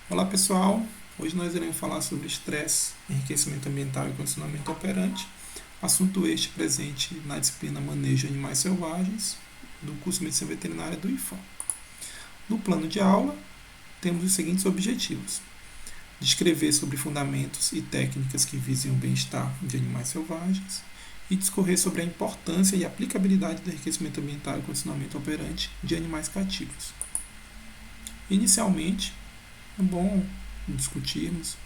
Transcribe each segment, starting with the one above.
Olá pessoal, hoje nós iremos falar sobre estresse, enriquecimento ambiental e condicionamento operante, assunto este presente na disciplina Manejo de Animais Selvagens do curso de Medicina Veterinária do IFAM. No plano de aula, temos os seguintes objetivos: descrever sobre fundamentos e técnicas que visem o bem-estar de animais selvagens e discorrer sobre a importância e aplicabilidade do enriquecimento ambiental e condicionamento operante de animais cativos. Inicialmente, é bom discutirmos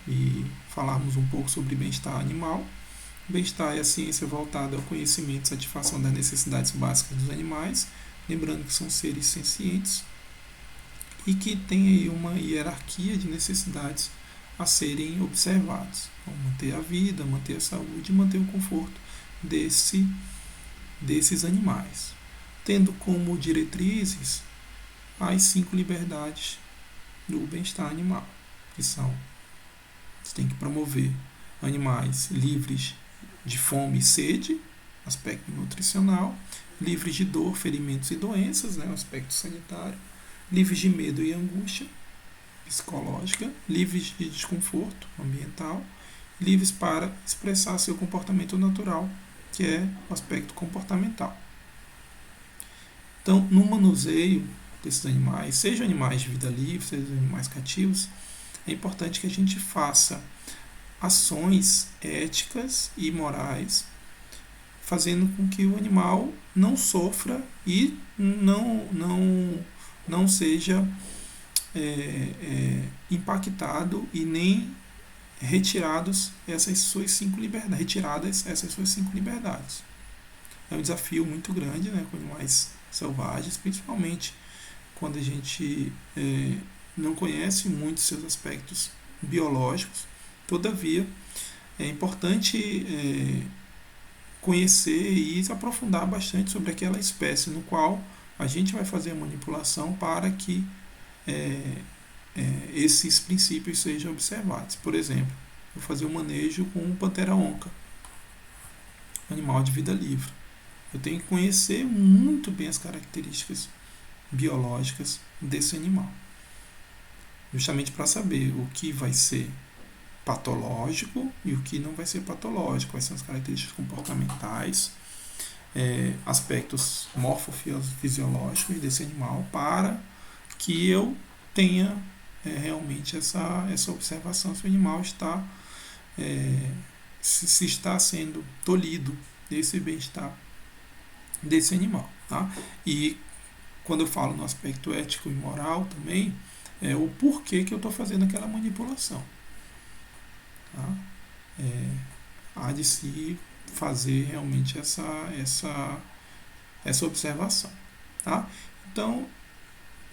e falarmos um pouco sobre bem-estar animal. Bem-estar é a ciência voltada ao conhecimento e satisfação das necessidades básicas dos animais, lembrando que são seres sencientes e que tem aí uma hierarquia de necessidades a serem observadas. Então, manter a vida, manter a saúde e manter o conforto desses animais. Tendo como diretrizes as 5 liberdades do bem-estar animal, que são: você tem que promover animais livres de fome e sede, aspecto nutricional, livres de dor, ferimentos e doenças, aspecto sanitário, livres de medo e angústia psicológica, livres de desconforto ambiental, livres para expressar seu comportamento natural, que é o aspecto comportamental. Então, no manuseio desses animais, sejam animais de vida livre, sejam animais cativos, é importante que a gente faça ações éticas e morais, fazendo com que o animal não sofra e não seja impactado e nem retiradas essas suas 5 liberdades. É um desafio muito grande, com animais selvagens, principalmente quando a gente não conhece muito seus aspectos biológicos. Todavia, é importante conhecer e se aprofundar bastante sobre aquela espécie no qual a gente vai fazer a manipulação para que esses princípios sejam observados. Por exemplo, vou fazer o manejo com um pantera onca, animal de vida livre. Eu tenho que conhecer muito bem as características biológicas desse animal, justamente para saber o que vai ser patológico e o que não vai ser patológico, quais são as características comportamentais, aspectos morfofisiológicos desse animal, para que eu tenha realmente essa observação se o animal está se está sendo tolhido desse bem-estar desse animal, tá? E quando eu falo no aspecto ético e moral também, é o porquê que eu estou fazendo aquela manipulação. Tá? Há de se fazer realmente essa observação. Tá? Então,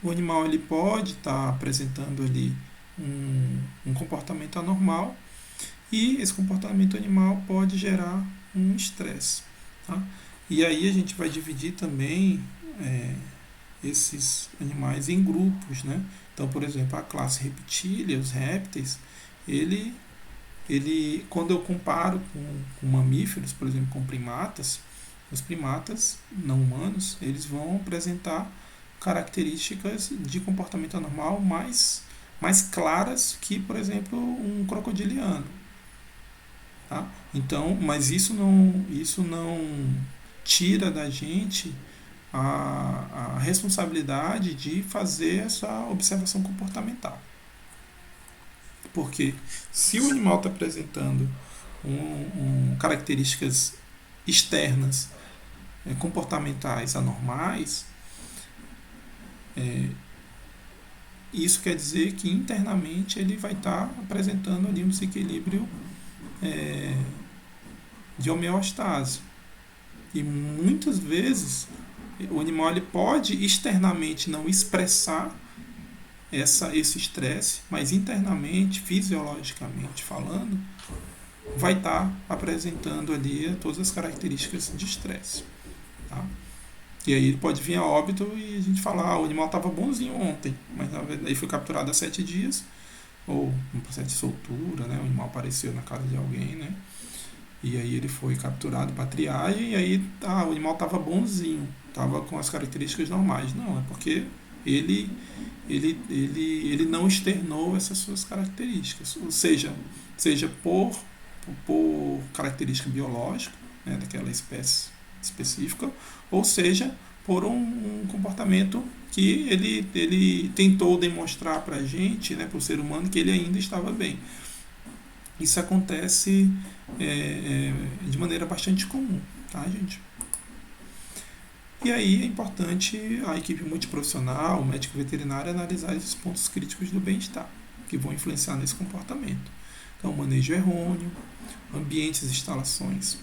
o animal ele pode estar apresentando ali um comportamento anormal, e esse comportamento animal pode gerar um estresse. Tá? E aí a gente vai dividir também esses animais em grupos. Então, por exemplo, a classe Reptilia, os répteis, ele quando eu comparo com mamíferos, por exemplo, com primatas, os primatas não humanos, eles vão apresentar características de comportamento anormal mais claras que, por exemplo, um crocodiliano. Tá? Então, mas isso não tira da gente a responsabilidade de fazer essa observação comportamental. Porque se o animal está apresentando características externas comportamentais anormais, isso quer dizer que internamente ele vai estar apresentando ali um desequilíbrio de homeostase. E muitas vezes o animal ele pode externamente não expressar esse estresse, mas internamente, fisiologicamente falando, vai estar apresentando ali todas as características de estresse. Tá? E aí ele pode vir a óbito e a gente falar: o animal estava bonzinho ontem, mas na verdade ele foi capturado há 7 dias, ou um processo de soltura, o animal apareceu na casa de alguém, e aí ele foi capturado para triagem, e aí o animal estava bonzinho, estava com as características normais. Não, é porque ele ele não externou essas suas características, ou seja por característica biológica, né, daquela espécie específica, ou seja por um comportamento que ele tentou demonstrar para a gente, né, para o ser humano, que ele ainda estava bem. Isso acontece de maneira bastante comum, tá, gente? E aí é importante a equipe multiprofissional, o médico veterinário, analisar esses pontos críticos do bem-estar, que vão influenciar nesse comportamento. Então, manejo errôneo, ambientes e instalações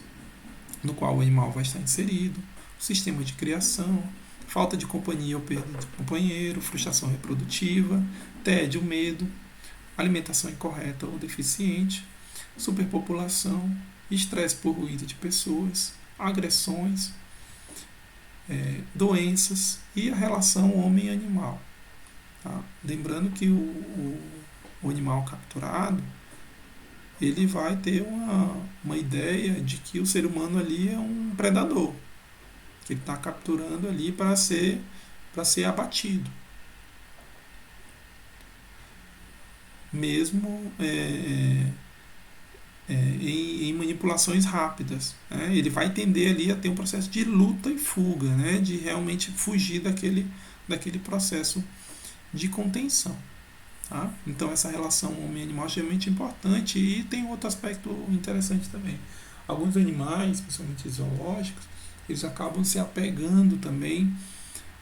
no qual o animal vai estar inserido, sistema de criação, falta de companhia ou perda de companheiro, frustração reprodutiva, tédio, medo, alimentação incorreta ou deficiente, superpopulação, estresse por ruído de pessoas, agressões, doenças e a relação homem-animal. Tá? Lembrando que o animal capturado ele vai ter uma ideia de que o ser humano ali é um predador, que ele está capturando ali para ser abatido. Mesmo em manipulações rápidas. Né? Ele vai tender ali a ter um processo de luta e fuga, né? De realmente fugir daquele processo de contenção. Tá? Então essa relação homem-animal é extremamente importante e tem outro aspecto interessante também. Alguns animais, principalmente zoológicos, eles acabam se apegando também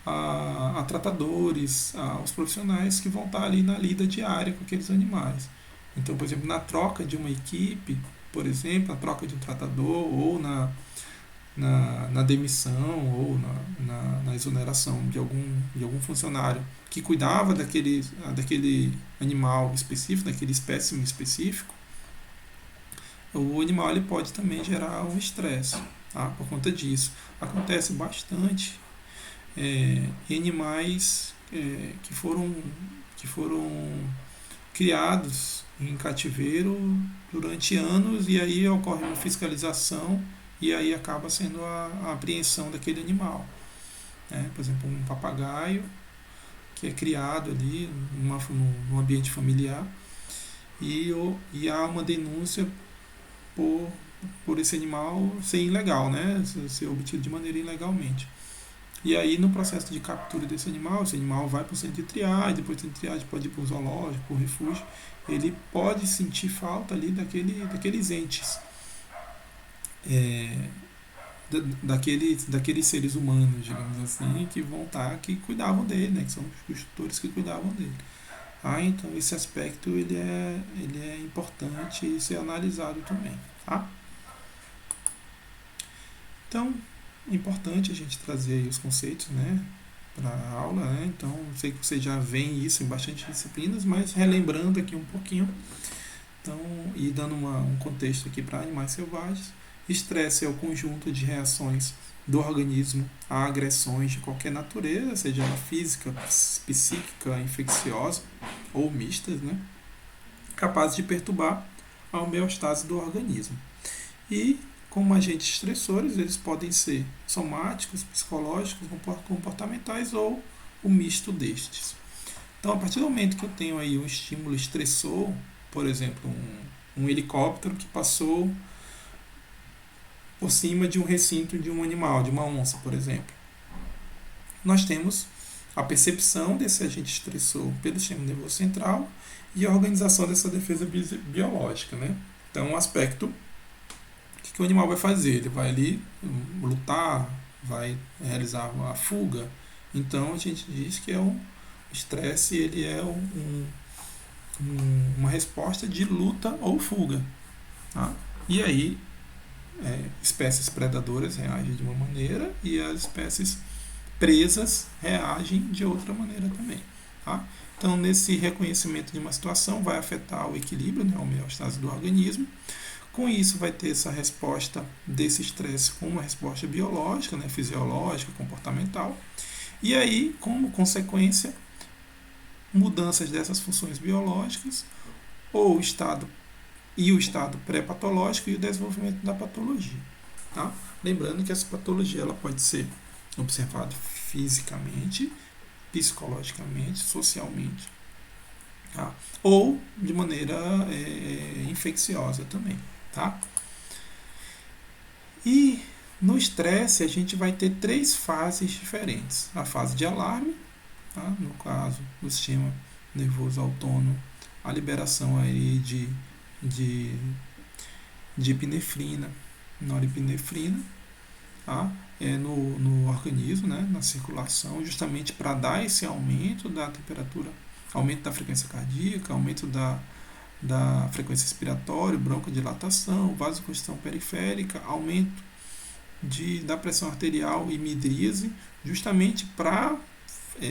a tratadores, aos profissionais que vão estar ali na lida diária com aqueles animais. Então, por exemplo, na troca de uma equipe, por exemplo, na troca de um tratador ou na demissão ou na exoneração de algum funcionário que cuidava daquele animal específico, daquele espécime específico, o animal ele pode também gerar um estresse, tá? Por conta disso. Acontece bastante em animais que foram criados em cativeiro durante anos e aí ocorre uma fiscalização e aí acaba sendo a apreensão daquele animal. Né? Por exemplo, um papagaio que é criado ali num ambiente familiar e há uma denúncia por esse animal ser ilegal, né? Ser obtido de maneira ilegalmente. E aí, no processo de captura desse animal, esse animal vai para o centro de triagem, depois do centro de triagem pode ir para o zoológico, para o refúgio, ele pode sentir falta ali daqueles entes, daqueles seres humanos, digamos assim, que vão estar, que cuidavam dele, né, que são os tutores que cuidavam dele. Então, esse aspecto ele é importante ser analisado também. Tá? Então, é importante a gente trazer aí os conceitos, né, para a aula, né? Então, sei que você já vê isso em bastante disciplinas, mas relembrando aqui um pouquinho, então, e dando um contexto aqui para animais selvagens, estresse é o conjunto de reações do organismo a agressões de qualquer natureza, seja ela física, psíquica, infecciosa ou mistas, né, capazes de perturbar a homeostase do organismo. E como agentes estressores, eles podem ser somáticos, psicológicos, comportamentais ou o misto destes. Então, a partir do momento que eu tenho aí um estímulo estressor, por exemplo, um helicóptero que passou por cima de um recinto de um animal, de uma onça, por exemplo, nós temos a percepção desse agente estressor pelo sistema nervoso central e a organização dessa defesa biológica, né? Então, um aspecto que o animal vai fazer? Ele vai ali lutar, vai realizar a fuga. Então a gente diz que o estresse ele é uma resposta de luta ou fuga. Tá? E aí espécies predadoras reagem de uma maneira e as espécies presas reagem de outra maneira também. Tá? Então, nesse reconhecimento de uma situação vai afetar o equilíbrio, né, a homeostase do organismo. Com isso, vai ter essa resposta desse estresse como uma resposta biológica, né, fisiológica, comportamental. E aí, como consequência, mudanças dessas funções biológicas, ou o estado pré-patológico e o desenvolvimento da patologia. Tá? Lembrando que essa patologia ela pode ser observada fisicamente psicologicamente, socialmente, tá? Ou de maneira infecciosa também, tá? E no estresse a gente vai ter três fases diferentes: a fase de alarme, tá? No caso do sistema nervoso autônomo, a liberação aí de, de epinefrina, norepinefrina, tá? No organismo, né? Na circulação, justamente para dar esse aumento da temperatura, aumento da frequência cardíaca, aumento da frequência respiratória, broncodilatação, vasoconstrição periférica, aumento da pressão arterial e midríase, justamente para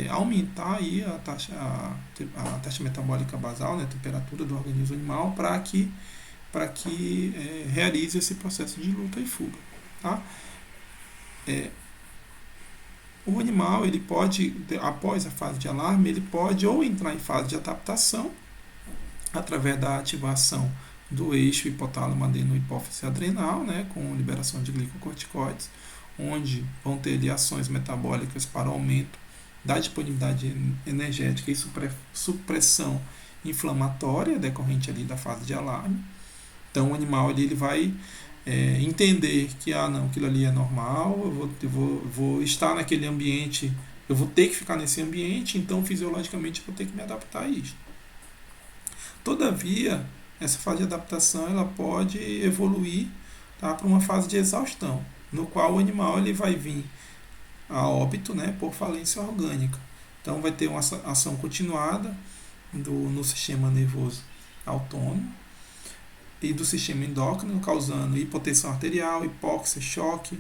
aumentar aí a taxa metabólica basal, né, a temperatura do organismo animal, para que realize esse processo de luta e fuga. Tá? O animal, ele pode, após a fase de alarme, ele pode ou entrar em fase de adaptação, através da ativação do eixo hipotálamo adeno-hipófise adrenal, né, com liberação de glicocorticoides, onde vão ter ali ações metabólicas para o aumento da disponibilidade energética e supressão inflamatória decorrente ali da fase de alarme. Então o animal ali, ele vai entender que não, aquilo ali é normal, eu vou estar naquele ambiente, eu vou ter que ficar nesse ambiente, então fisiologicamente eu vou ter que me adaptar a isso. Todavia, essa fase de adaptação ela pode evoluir, tá, para uma fase de exaustão, no qual o animal ele vai vir a óbito, né, por falência orgânica. Então vai ter uma ação continuada no sistema nervoso autônomo e do sistema endócrino, causando hipotensão arterial, hipóxia, choque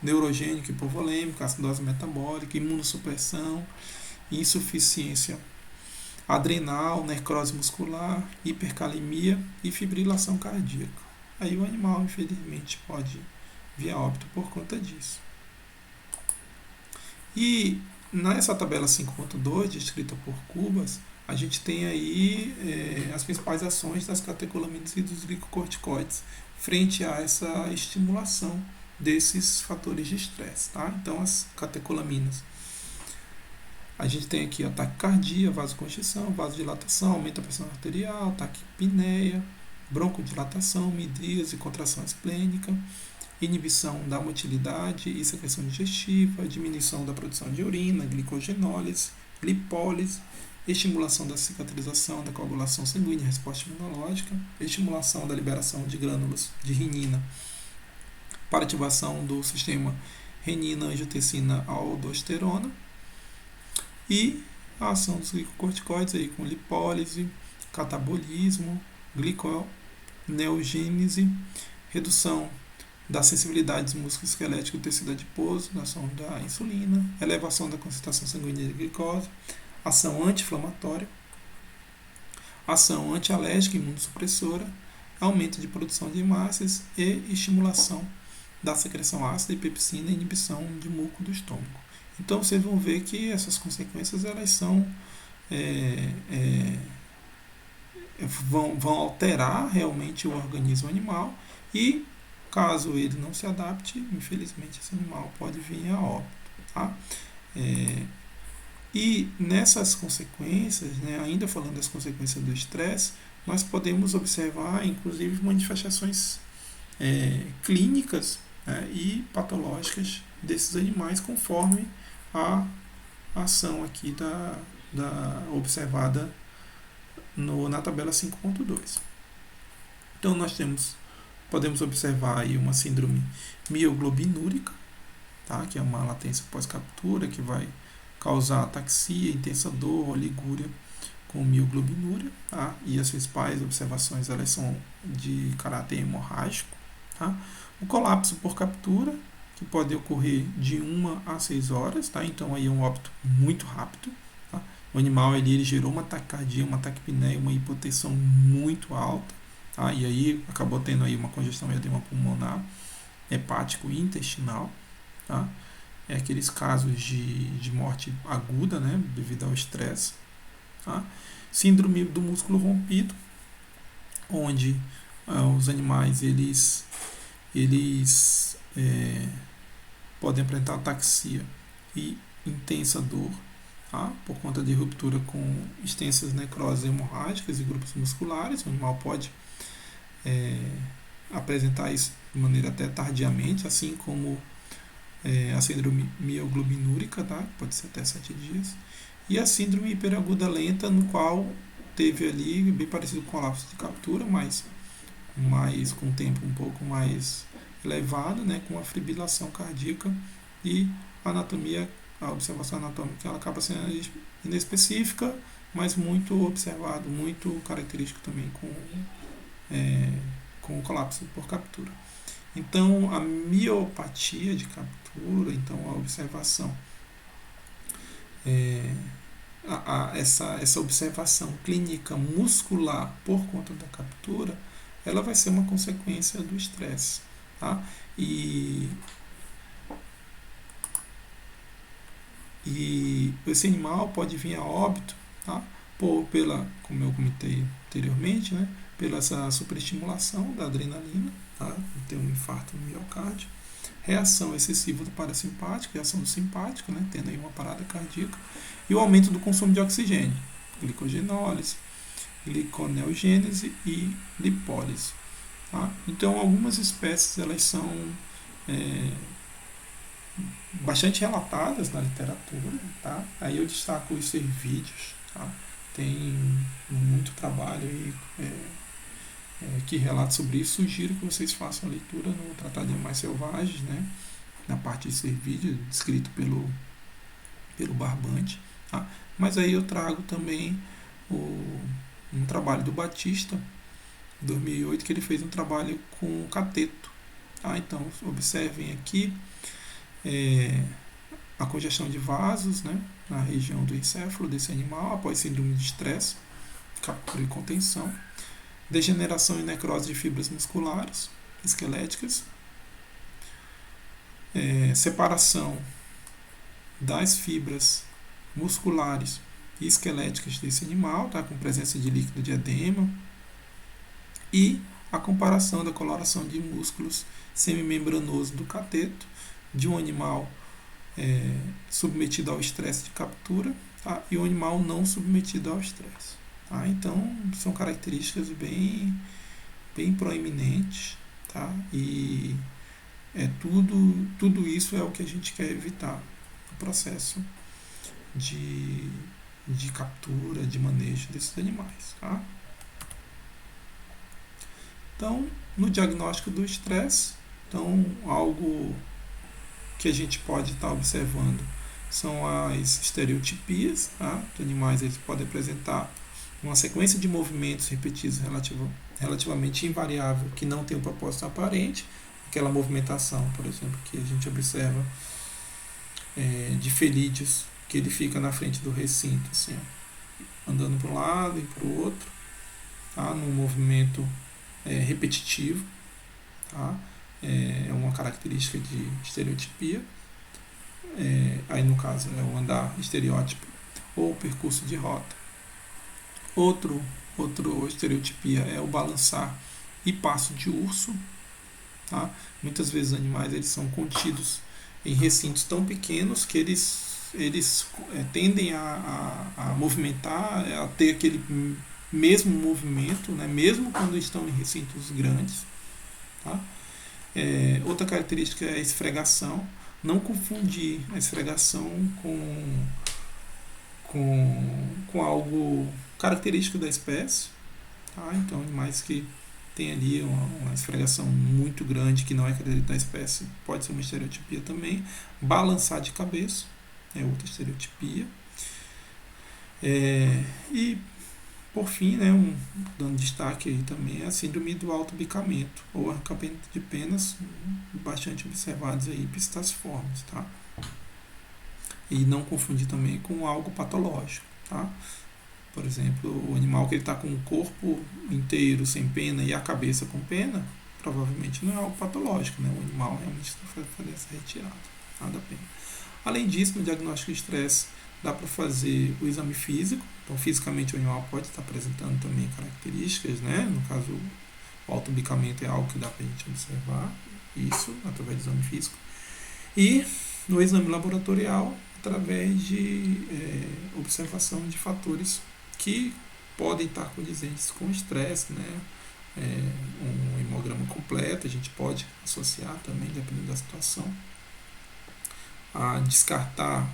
neurogênico, hipovolêmico, acidose metabólica, imunossupressão, insuficiência adrenal, necrose muscular, hipercalemia e fibrilação cardíaca. Aí o animal, infelizmente, pode vir a óbito por conta disso. E nessa tabela 5.2, descrita por Cubas, a gente tem aí as principais ações das catecolaminas e dos glicocorticoides frente a essa estimulação desses fatores de estresse. Tá? Então, as catecolaminas. A gente tem aqui a taquicardia, vasoconstrição, vasodilatação, aumento da pressão arterial, taquipneia, broncodilatação, midríase, contração esplênica, inibição da motilidade e secreção digestiva, diminuição da produção de urina, glicogenólise, lipólise, estimulação da cicatrização, da coagulação sanguínea, resposta imunológica, estimulação da liberação de grânulos de renina para ativação do sistema renina-angiotensina-aldosterona e a ação dos glicocorticoides aí com lipólise, catabolismo, gliconeogênese, redução da sensibilidade dos músculos esqueléticos do tecido adiposo, na ação da insulina, elevação da concentração sanguínea de glicose, ação anti-inflamatória, ação antialérgica e imunossupressora, aumento de produção de hemácias e estimulação da secreção ácida e pepsina e inibição de muco do estômago. Então vocês vão ver que essas consequências elas são vão alterar realmente o organismo animal e caso ele não se adapte, infelizmente esse animal pode vir a óbito. Tá? E nessas consequências, né, ainda falando das consequências do estresse, nós podemos observar inclusive manifestações clínicas, né, e patológicas desses animais conforme a ação aqui da observada na tabela 5.2. Então nós podemos observar aí uma síndrome mioglobinúrica, tá? Que é uma latência pós-captura que vai causar ataxia, intensa dor, oligúria com mioglobinúria, tá? E as principais observações elas são de caráter hemorrágico, tá? O colapso por captura, que pode ocorrer de 1 a 6 horas, tá? Então aí é um óbito muito rápido, tá? O animal ele gerou uma taquicardia, uma taquipneia, uma hipotensão muito alta, tá? E aí acabou tendo aí uma congestão e edema pulmonar, hepático e intestinal, tá? É aqueles casos de morte aguda, né, devido ao estresse, tá? Síndrome do músculo rompido, onde os animais eles podem apresentar ataxia e intensa dor, tá? Por conta de ruptura com extensas necroses hemorrágicas e grupos musculares. O animal pode apresentar isso de maneira até tardiamente, assim como a síndrome mioglobinúrica, tá? Pode ser até 7 dias. E a síndrome hiperaguda lenta, no qual teve ali, bem parecido com o colapso de captura, mas com um tempo um pouco mais elevado, né? Com a fibrilação cardíaca e a observação anatômica ela acaba sendo inespecífica, mas muito observado, muito característico também com o colapso por captura. Então, a miopatia de captura, então a observação, essa observação clínica muscular por conta da captura, ela vai ser uma consequência do estresse, tá? E esse animal pode vir a óbito, tá? Como eu comentei anteriormente, né? Pela essa superestimulação da adrenalina, tá? Ter um infarto no miocárdio, reação excessiva do parasimpático, reação do simpático, né? Tendo aí uma parada cardíaca, e o aumento do consumo de oxigênio, glicogenólise, gliconeogênese e lipólise. Tá? Então, algumas espécies elas são bastante relatadas na literatura, tá? Aí eu destaco os cervídeos, tá? Tem muito trabalho aí, que relata sobre isso. Sugiro que vocês façam a leitura no Tratado de Animais Selvagens, né? Na parte de cervídeo, descrito pelo Barbante. Tá? Mas aí eu trago também um trabalho do Batista, em 2008, que ele fez um trabalho com o cateto. Tá? Então, observem aqui a congestão de vasos, né, na região do encéfalo desse animal após síndrome de estresse, captura e contenção, degeneração e necrose de fibras musculares, esqueléticas, separação das fibras musculares e esqueléticas desse animal, tá, com presença de líquido de edema, e a comparação da coloração de músculos semimembranosos do cateto de um animal submetido ao estresse de captura, tá, e um animal não submetido ao estresse. Tá? Então, são características bem proeminentes, tá? E tudo isso é o que a gente quer evitar no processo de captura, de manejo desses animais. Tá? Então, no diagnóstico do estresse, então, algo que a gente pode estar observando são as estereotipias. Tá? Os animais eles podem apresentar uma sequência de movimentos repetidos relativamente invariável que não tem um propósito aparente. Aquela movimentação, por exemplo, que a gente observa de felídeos, que ele fica na frente do recinto, assim, ó, andando para um lado e para o outro, tá? Num movimento repetitivo. Tá? É uma característica de estereotipia. Aí no caso é o andar estereótipo ou percurso de rota. Outra estereotipia é o balançar e passo de urso. Tá? Muitas vezes os animais eles são contidos em recintos tão pequenos que eles tendem a movimentar, a ter aquele mesmo movimento, né? Mesmo quando estão em recintos grandes. Tá? Outra característica é a esfregação. Não confundir a esfregação com algo característico da espécie. Tá? Então, animais que tem ali uma esfregação muito grande que não é característica da espécie pode ser uma estereotipia também. Balançar de cabeça é outra estereotipia. E por fim, né, dando destaque aí também, a síndrome do autobicamento ou arrancamento de penas, bastante observados aí em psittaciformes, tá? E não confundir também com algo patológico, tá? Por exemplo, o animal que está com o corpo inteiro sem pena e a cabeça com pena, provavelmente não é algo patológico, né? O animal realmente está fazendo essa retirada, da pena. Além disso, no diagnóstico de estresse, dá para fazer o exame físico. Então, fisicamente, o animal pode estar apresentando também características, né? No caso, o autobicamento é algo que dá para a gente observar isso através do exame físico. E no exame laboratorial, através de observação de fatores que podem estar condizentes com o estresse, né? Um hemograma completo a gente pode associar também, dependendo da situação, a descartar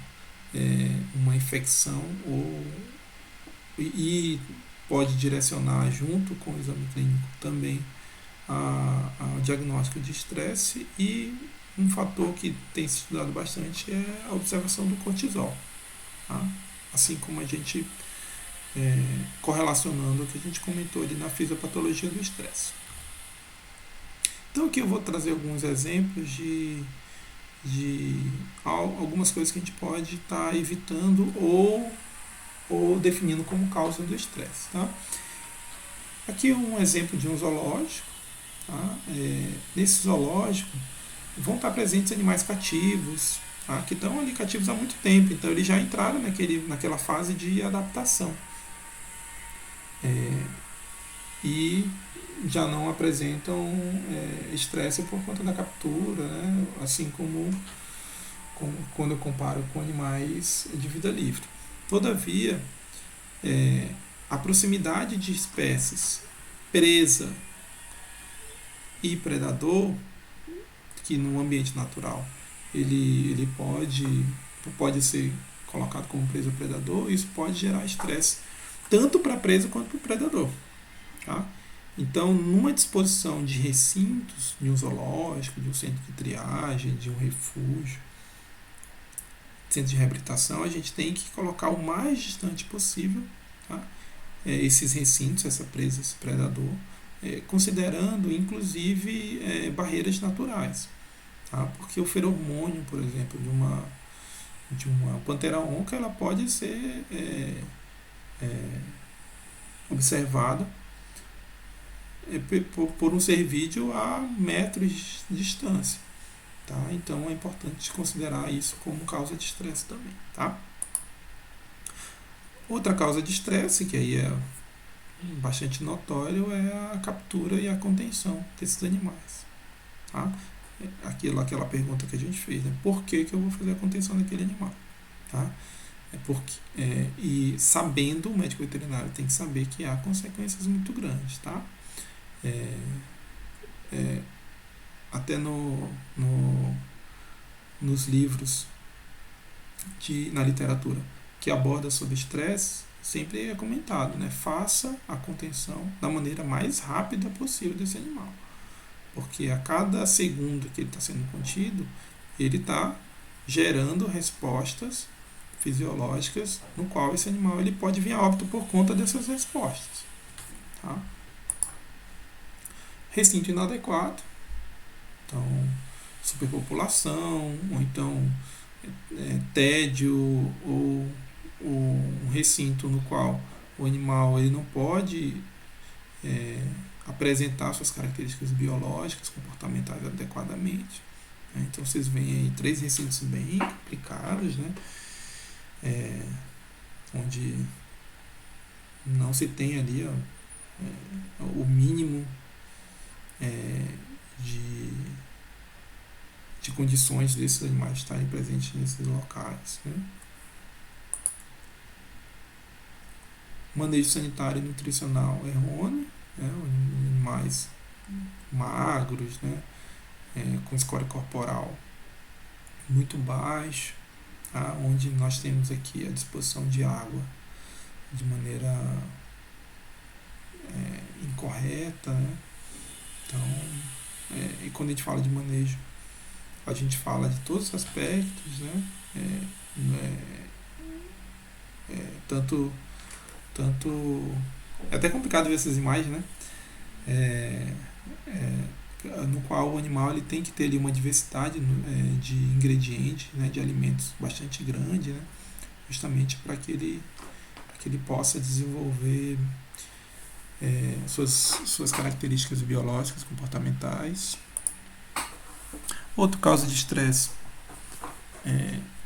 uma infecção e pode direcionar junto com o exame clínico também a diagnóstico de estresse. E um fator que tem se estudado bastante é a observação do cortisol, tá? Assim como a gente correlacionando o que a gente comentou ali na fisiopatologia do estresse. Então aqui eu vou trazer alguns exemplos de algumas coisas que a gente pode estar evitando ou definindo como causa do estresse. Tá? Aqui é um exemplo de um zoológico. Tá? Nesse zoológico vão estar presentes animais cativos, tá? Que estão ali cativos há muito tempo, então eles já entraram naquela fase de adaptação. E já não apresentam estresse por conta da captura, né? Assim como quando eu comparo com animais de vida livre. Todavia, a proximidade de espécies presa e predador, que no ambiente natural ele pode ser colocado como presa ou predador, isso pode gerar estresse tanto para a presa quanto para o predador. Tá? Então, numa disposição de recintos, de um zoológico, de um centro de triagem, de um refúgio, centro de reabilitação, a gente tem que colocar o mais distante possível, tá? Esses recintos, essa presa, esse predador, considerando inclusive barreiras naturais. Tá? Porque o feromônio, por exemplo, de uma pantera onca, ela pode ser observada por um cervídeo a metros de distância. Tá? Então é importante considerar isso como causa de estresse também. Tá? Outra causa de estresse, que aí é bastante notório, é a captura e a contenção desses animais. Tá? Aquela pergunta que a gente fez, né? Por que eu vou fazer a contenção daquele animal? Tá? E sabendo, o médico veterinário tem que saber que há consequências muito grandes. Tá? Até nos livros na literatura que aborda sobre estresse, sempre é comentado, né? Faça a contenção da maneira mais rápida possível desse animal. Porque a cada segundo que ele está sendo contido, ele está gerando respostas fisiológicas no qual esse animal ele pode vir a óbito por conta dessas respostas. Tá? Recinto inadequado, então superpopulação, ou então tédio, ou um recinto no qual o animal ele não pode apresentar suas características biológicas, comportamentais adequadamente. Né? Então vocês veem aí 3 recintos bem complicados, né? Onde não se tem ali o mínimo de condições desses animais estarem presentes nesses locais. Né? Manejo sanitário e nutricional errôneo, né? Animais magros, né? Com score corporal muito baixo, tá? Onde nós temos aqui a disposição de água de maneira incorreta. Né? Então, e quando a gente fala de manejo, a gente fala de todos os aspectos, né? Tanto é até complicado ver essas imagens, né? No qual o animal ele tem que ter ali uma diversidade de ingredientes, né? De alimentos bastante grande, né? Justamente para que ele possa desenvolver suas características biológicas, comportamentais. Outra causa de estresse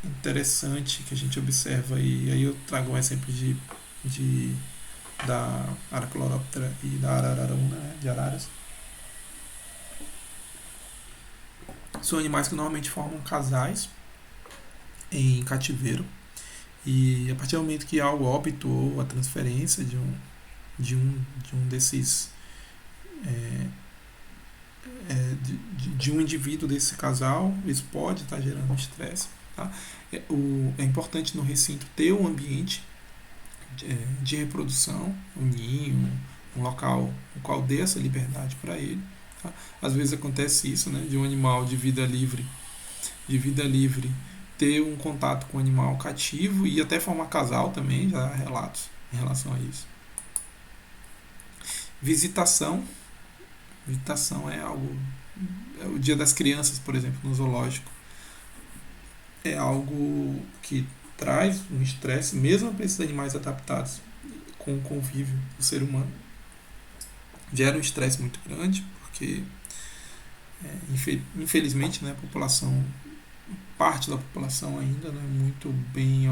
interessante que a gente observa, e aí eu trago um exemplo da Aracloraptora e da Arararuna, né, de araras. São animais que normalmente formam casais, em cativeiro. E a partir do momento que há o óbito ou a transferência de um desses de um indivíduo desse casal, isso pode estar gerando estresse. Tá? É importante no recinto ter um ambiente de reprodução, um ninho, um local no qual dê essa liberdade para ele. Tá? Às vezes acontece isso, né, de um animal de vida livre ter um contato com um animal cativo e até formar casal também, já há relatos em relação a isso. Visitação. Visitação é algo. O Dia das Crianças, por exemplo, no zoológico, é algo que traz um estresse, mesmo para esses animais adaptados com o convívio do ser humano. Gera um estresse muito grande, porque infelizmente, né, a população, parte da população ainda não é muito bem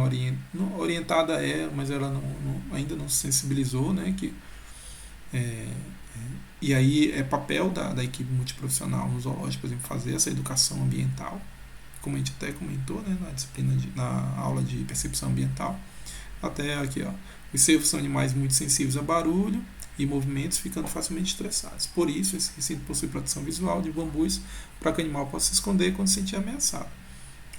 orientada, mas ela ainda não se sensibilizou, né, que é, e aí é papel da equipe multiprofissional no zoológico, por exemplo, fazer essa educação ambiental, como a gente até comentou, né, na disciplina na aula de percepção ambiental. Até aqui, ó, os cervos são animais muito sensíveis a barulho e movimentos, ficando facilmente estressados. Por isso, esse recinto possui proteção visual de bambus para que o animal possa se esconder quando se sentir ameaçado.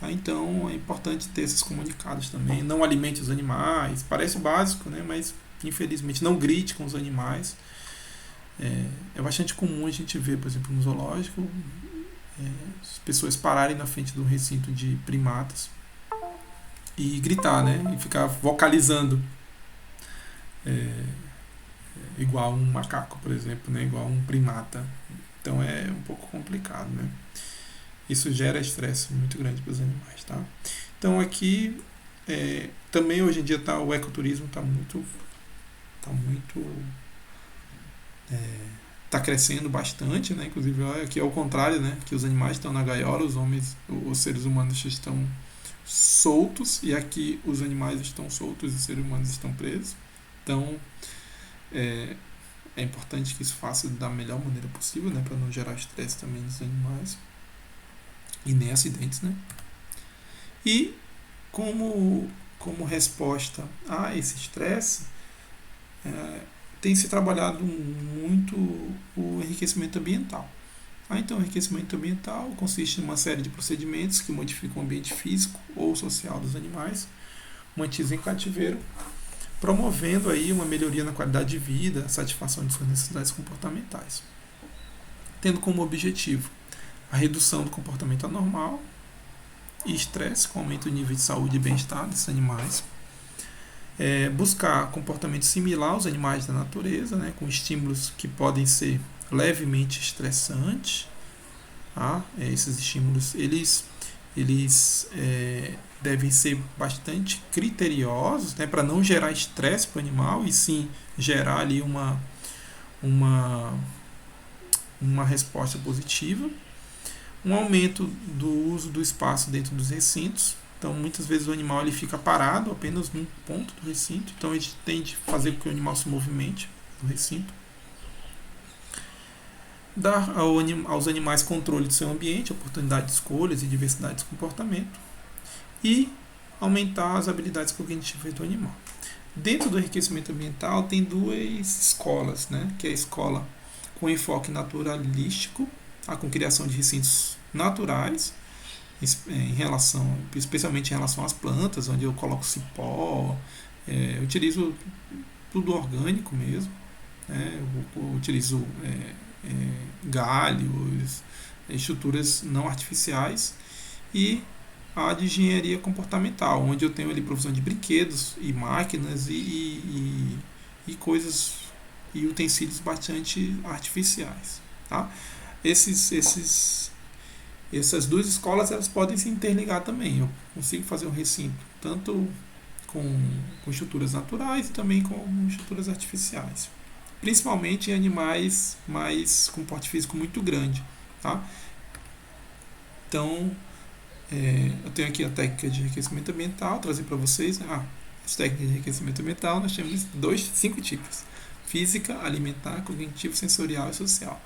Então, é importante ter esses comunicados também. Não alimente os animais. Parece básico, né? Mas, infelizmente, não grite com os animais. É bastante comum a gente ver, por exemplo, no zoológico, as pessoas pararem na frente do recinto de primatas e gritar, né? E ficar vocalizando. Igual um macaco, por exemplo, né? Igual um primata. Então é um pouco complicado, né? Isso gera estresse muito grande para os animais, tá? Então aqui também hoje em dia o ecoturismo está crescendo bastante, né? Inclusive aqui é o contrário, né? Que os animais estão na gaiola, os seres humanos estão soltos, e aqui os animais estão soltos e os seres humanos estão presos. Então é importante que isso faça da melhor maneira possível, né? Para não gerar estresse também nos animais e nem acidentes, né? E como resposta a esse estresse, tem se trabalhado muito o enriquecimento ambiental. Então, o enriquecimento ambiental consiste em uma série de procedimentos que modificam o ambiente físico ou social dos animais mantidos em cativeiro, promovendo aí uma melhoria na qualidade de vida, a satisfação de suas necessidades comportamentais, tendo como objetivo a redução do comportamento anormal e estresse, com aumento do nível de saúde e bem-estar desses animais, buscar comportamento similar aos animais da natureza, né, com estímulos que podem ser levemente estressantes. Tá? Esses estímulos eles devem ser bastante criteriosos, né, para não gerar estresse para o animal e sim gerar ali uma resposta positiva. Um aumento do uso do espaço dentro dos recintos. Então, muitas vezes o animal ele fica parado apenas num ponto do recinto. Então, a gente tem de fazer com que o animal se movimente no recinto. Dar aos animais controle do seu ambiente, oportunidade de escolhas e diversidade de comportamento. E aumentar as habilidades cognitivas do animal. Dentro do enriquecimento ambiental, tem duas escolas, né? Que é a escola com enfoque naturalístico, com criação de recintos naturais, especialmente em relação às plantas, onde eu coloco cipó, eu utilizo tudo orgânico mesmo, né? Eu utilizo galhos, estruturas não artificiais, e a de engenharia comportamental, onde eu tenho ali provisão de brinquedos e máquinas e coisas e utensílios bastante artificiais, tá? Essas duas escolas elas podem se interligar também. Eu consigo fazer um recinto tanto com estruturas naturais e também com estruturas artificiais, principalmente em animais com porte físico muito grande, tá? Então, eu tenho aqui a técnica de enriquecimento ambiental, trazer para vocês. As técnicas de enriquecimento ambiental nós temos 5 tipos: física, alimentar, cognitivo, sensorial e social.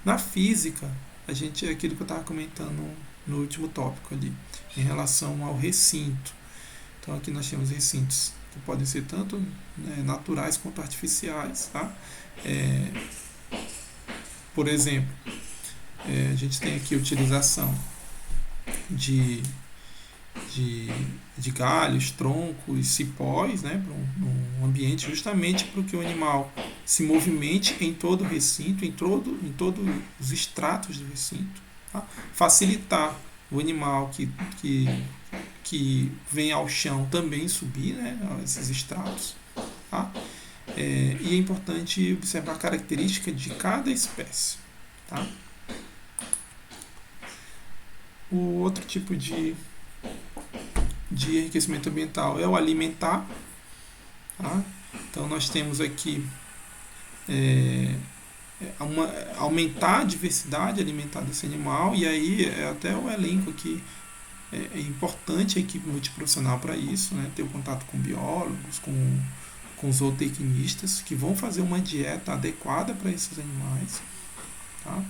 Na física, a gente é aquilo que eu estava comentando no último tópico ali, em relação ao recinto. Então aqui nós temos recintos que podem ser tanto, né, naturais quanto artificiais. Tá? É, por exemplo, a gente tem aqui a utilização de, de, de galhos, troncos, cipós, né, para um ambiente, justamente para que o animal se movimente em todo o recinto, em todos os estratos do recinto. Tá? Facilitar o animal que vem ao chão também subir, né, esses estratos. Tá? E é importante observar a característica de cada espécie. Tá? O outro tipo de enriquecimento ambiental é o alimentar. Tá? Então nós temos aqui aumentar a diversidade alimentar desse animal, e aí até o elenco aqui é importante a equipe multiprofissional para isso, né? Ter o contato com biólogos, com zootecnistas, que vão fazer uma dieta adequada para esses animais. Tá?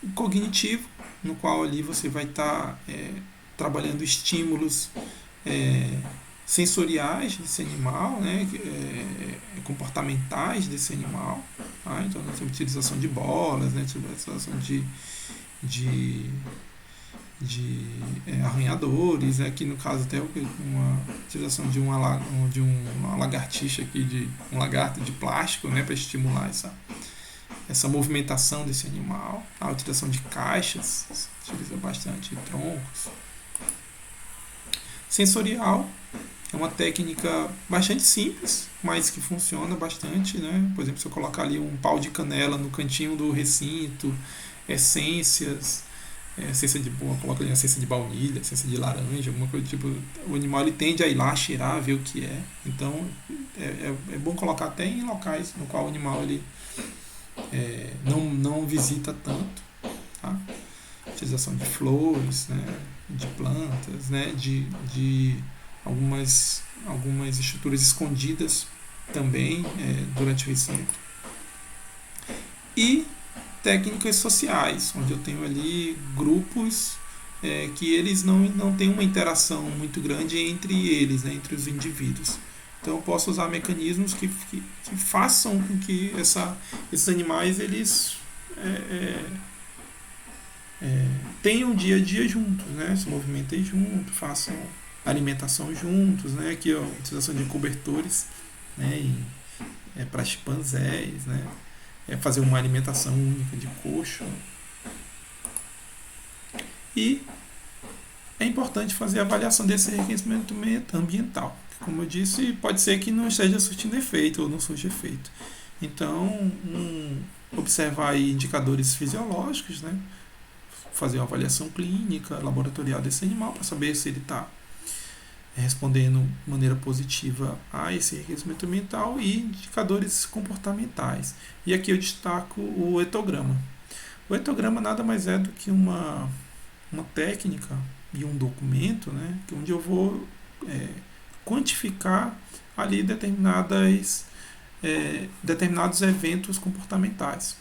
O cognitivo, no qual ali você vai estar trabalhando estímulos sensoriais desse animal, né, comportamentais desse animal. Tá? Então nós temos utilização de bolas, né, utilização de arranhadores, aqui no caso até uma utilização de uma lagartixa aqui, de um lagarto de plástico, né, para estimular essa movimentação desse animal. A utilização de caixas, se utiliza bastante, troncos. Sensorial é uma técnica bastante simples, mas que funciona bastante, né? Por exemplo, se eu colocar ali um pau de canela no cantinho do recinto, essência de boa, coloca ali essência de baunilha, essência de laranja, alguma coisa do tipo. O animal ele tende a ir lá cheirar, ver o que é. Então é bom colocar até em locais no qual o animal ele não visita tanto. Tá? Utilização de flores, né, de plantas, né, de algumas estruturas escondidas também durante o recinto. E técnicas sociais, onde eu tenho ali grupos que eles não têm uma interação muito grande entre eles, né, entre os indivíduos. Então eu posso usar mecanismos que façam com que esses animais eles tenham um dia a dia juntos, né, se movimentem juntos, façam alimentação juntos, né, aqui a utilização de cobertores, né, para chimpanzés, né, fazer uma alimentação única de coxo. E é importante fazer a avaliação desse enriquecimento ambiental, que, como eu disse, pode ser que não esteja surtindo efeito ou não surja efeito. Então, observar aí indicadores fisiológicos, né, fazer uma avaliação clínica, laboratorial desse animal, para saber se ele está respondendo de maneira positiva a esse enriquecimento ambiental, e indicadores comportamentais. E aqui eu destaco o etograma. O etograma nada mais é do que uma técnica e um documento, né, onde eu vou quantificar ali determinados eventos comportamentais.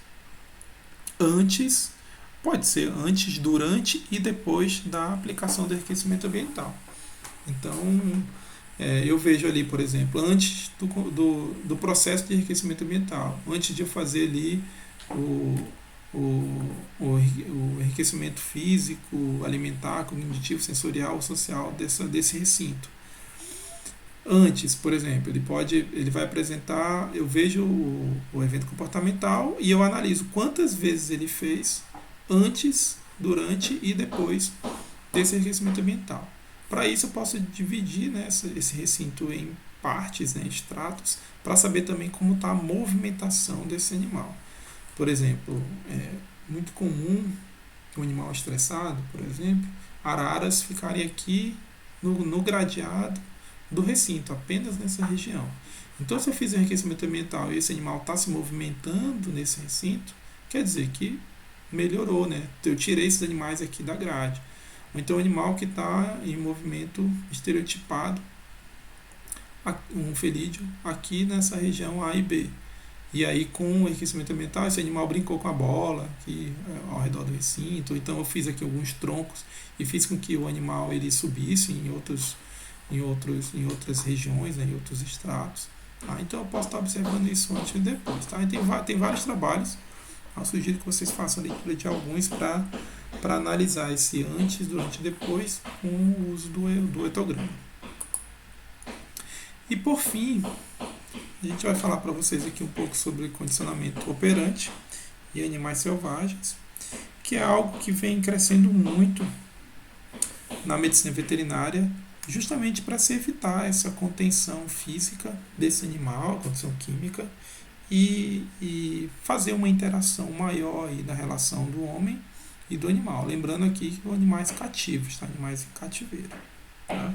Pode ser antes, durante e depois da aplicação do enriquecimento ambiental. Então, eu vejo ali, por exemplo, antes do processo de enriquecimento ambiental, antes de eu fazer ali o enriquecimento físico, alimentar, cognitivo, sensorial, social desse recinto. Antes, por exemplo, ele vai apresentar, eu vejo o evento comportamental e eu analiso quantas vezes ele fez antes, durante e depois desse enriquecimento ambiental. Para isso eu posso dividir, né, esse recinto em partes, né, estratos, para saber também como está a movimentação desse animal. Por exemplo, é muito comum um animal estressado, por exemplo, araras ficarem aqui no gradeado do recinto, apenas nessa região. Então, se eu fizer enriquecimento ambiental e esse animal está se movimentando nesse recinto, quer dizer que melhorou, né? Eu tirei esses animais aqui da grade. Ou então, um animal que está em movimento estereotipado, um felídeo, aqui nessa região A e B. E aí, com o enriquecimento ambiental, esse animal brincou com a bola ao redor do recinto. Então, eu fiz aqui alguns troncos e fiz com que o animal ele subisse em outras regiões, né, em outros estratos. Tá? Então, eu posso estar observando isso antes e depois. Tá? E tem vários trabalhos. Eu sugiro que vocês façam a leitura de alguns para analisar esse antes, durante e depois com o uso do etograma. E por fim, a gente vai falar para vocês aqui um pouco sobre condicionamento operante e animais selvagens, que é algo que vem crescendo muito na medicina veterinária, justamente para se evitar essa contenção física desse animal, contenção química, e fazer uma interação maior aí na relação do homem e do animal. Lembrando aqui que são animais cativos, tá? Animais em cativeiro. Tá?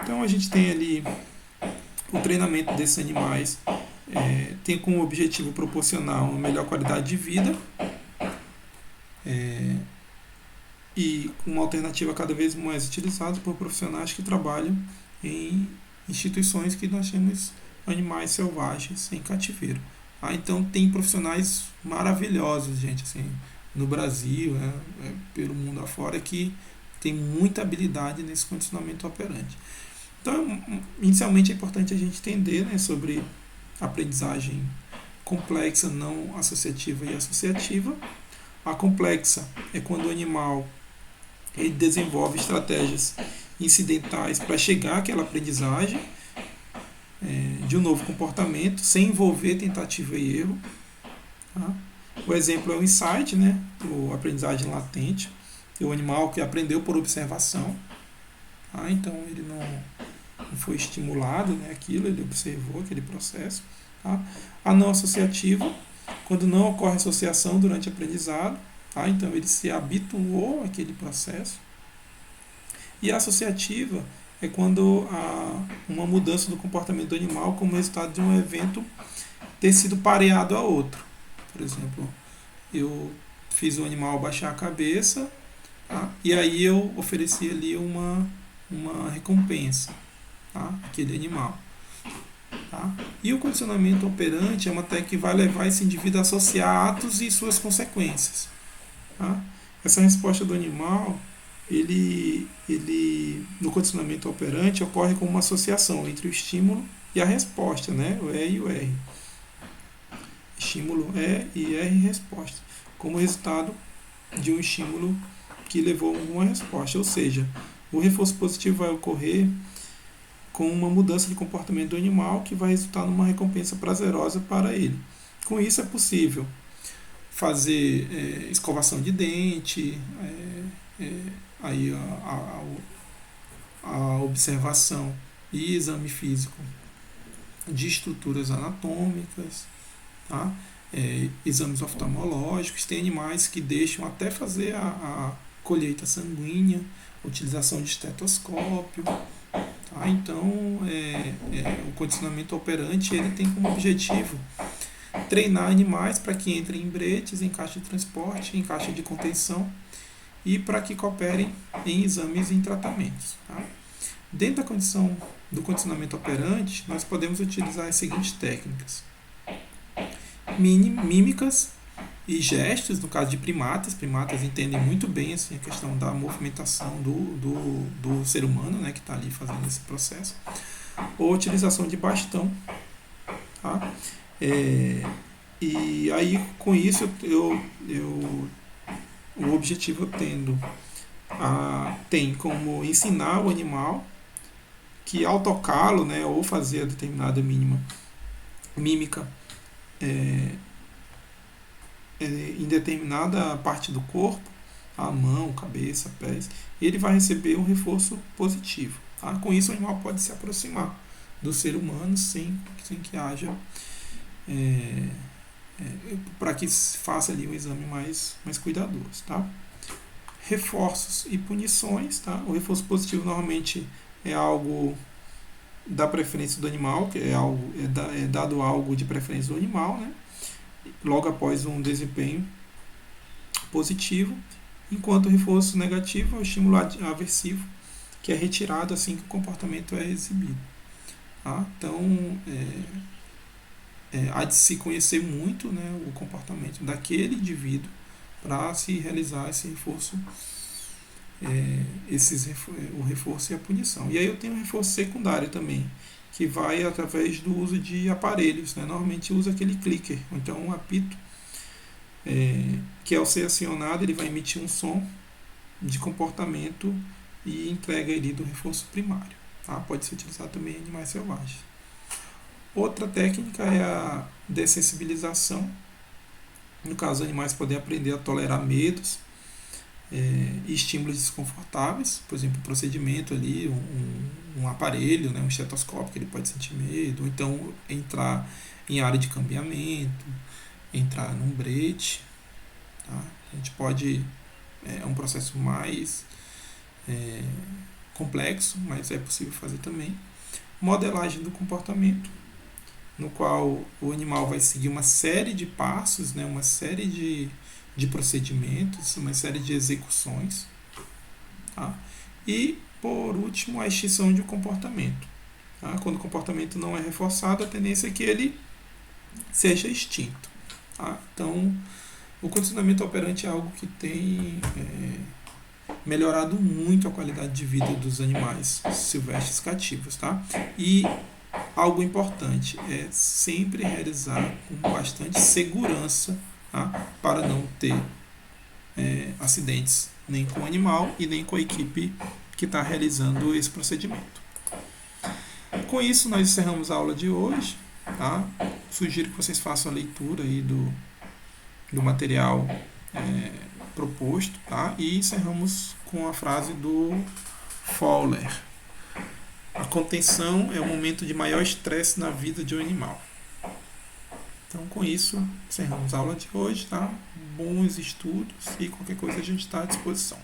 Então a gente tem ali o treinamento desses animais, tem como objetivo proporcionar uma melhor qualidade de vida e uma alternativa cada vez mais utilizada por profissionais que trabalham em instituições que nós temos animais selvagens em cativeiro. Então tem profissionais maravilhosos, gente, assim, no Brasil, né, pelo mundo afora, que tem muita habilidade nesse condicionamento operante. Então, inicialmente é importante a gente entender, né, sobre aprendizagem complexa, não associativa e associativa. A complexa é quando o animal ele desenvolve estratégias incidentais para chegar àquela aprendizagem de um novo comportamento, sem envolver tentativa e erro. Tá? O exemplo é o insight, né? A aprendizagem latente, o animal que aprendeu por observação. Tá? Então ele não foi estimulado, né, aquilo, ele observou aquele processo. Tá? A não associativa, quando não ocorre associação durante o aprendizado, tá? Então ele se habituou àquele processo. E a associativa é quando há uma mudança do comportamento do animal como resultado de um evento ter sido pareado a outro. Por exemplo, eu fiz o animal baixar a cabeça, tá? E aí eu ofereci ali uma recompensa, tá? Aquele animal. Tá? E o condicionamento operante é uma técnica que vai levar esse indivíduo a associar atos e suas consequências. Tá? Essa resposta do animal, no condicionamento operante, ocorre como uma associação entre o estímulo e a resposta, né? O E e o R. Estímulo e R resposta, como resultado de um estímulo que levou a uma resposta. Ou seja, o reforço positivo vai ocorrer com uma mudança de comportamento do animal que vai resultar numa recompensa prazerosa para ele. Com isso é possível fazer escovação de dente, aí a observação e exame físico de estruturas anatômicas, tá? Exames oftalmológicos. Tem animais que deixam até fazer a colheita sanguínea, utilização de estetoscópio. Tá? Então, o condicionamento operante ele tem como objetivo treinar animais para que entrem em bretes, em caixa de transporte, em caixa de contenção e para que cooperem em exames e em tratamentos. Tá? Dentro da condição do condicionamento operante, nós podemos utilizar as seguintes técnicas: mímicas e gestos, no caso de primatas. Primatas entendem muito bem assim, a questão da movimentação do ser humano, né, que está ali fazendo esse processo. Ou utilização de bastão. Tá? E aí, com isso, o objetivo tem como ensinar o animal que ao tocá-lo, né, ou fazer a determinada mímica em determinada parte do corpo, a mão, cabeça, pés, ele vai receber um reforço positivo. Tá? Com isso, o animal pode se aproximar do ser humano sem que haja para que se faça ali um exame mais cuidadoso. Tá? Reforços e punições. Tá? O reforço positivo normalmente é algo da preferência do animal, que é dado algo de preferência do animal, né? Logo após um desempenho positivo, enquanto o reforço negativo é o estímulo aversivo, que é retirado assim que o comportamento é exibido. Tá? Então, há de se conhecer muito, né, o comportamento daquele indivíduo para se realizar esse reforço, o reforço e a punição. E aí eu tenho um reforço secundário também, que vai através do uso de aparelhos, né? Normalmente usa aquele clicker, ou então um apito, que ao ser acionado ele vai emitir um som de comportamento e entrega ele do reforço primário. Tá? Pode ser utilizado também em animais selvagens. Outra técnica é a dessensibilização. No caso, os animais podem aprender a tolerar medos e estímulos desconfortáveis, por exemplo, um procedimento ali, um aparelho, né, um estetoscópio, que ele pode sentir medo, ou então entrar em área de cambiamento, entrar num brete. Tá? A gente pode, é um processo mais complexo, mas é possível fazer também. Modelagem do comportamento, no qual o animal vai seguir uma série de passos, né, uma série de procedimentos, uma série de execuções. Tá? E, por último, a extinção de um comportamento. Tá? Quando o comportamento não é reforçado, a tendência é que ele seja extinto. Tá? Então, o condicionamento operante é algo que tem melhorado muito a qualidade de vida dos animais silvestres cativos. Tá? E algo importante é sempre realizar com bastante segurança, tá? Para não ter acidentes nem com o animal e nem com a equipe que está realizando esse procedimento. Com isso, nós encerramos a aula de hoje. Tá? Sugiro que vocês façam a leitura aí do material proposto, tá? E encerramos com a frase do Fowler. A contenção é o momento de maior estresse na vida de um animal. Então, com isso, encerramos a aula de hoje, tá? Bons estudos e qualquer coisa a gente está à disposição.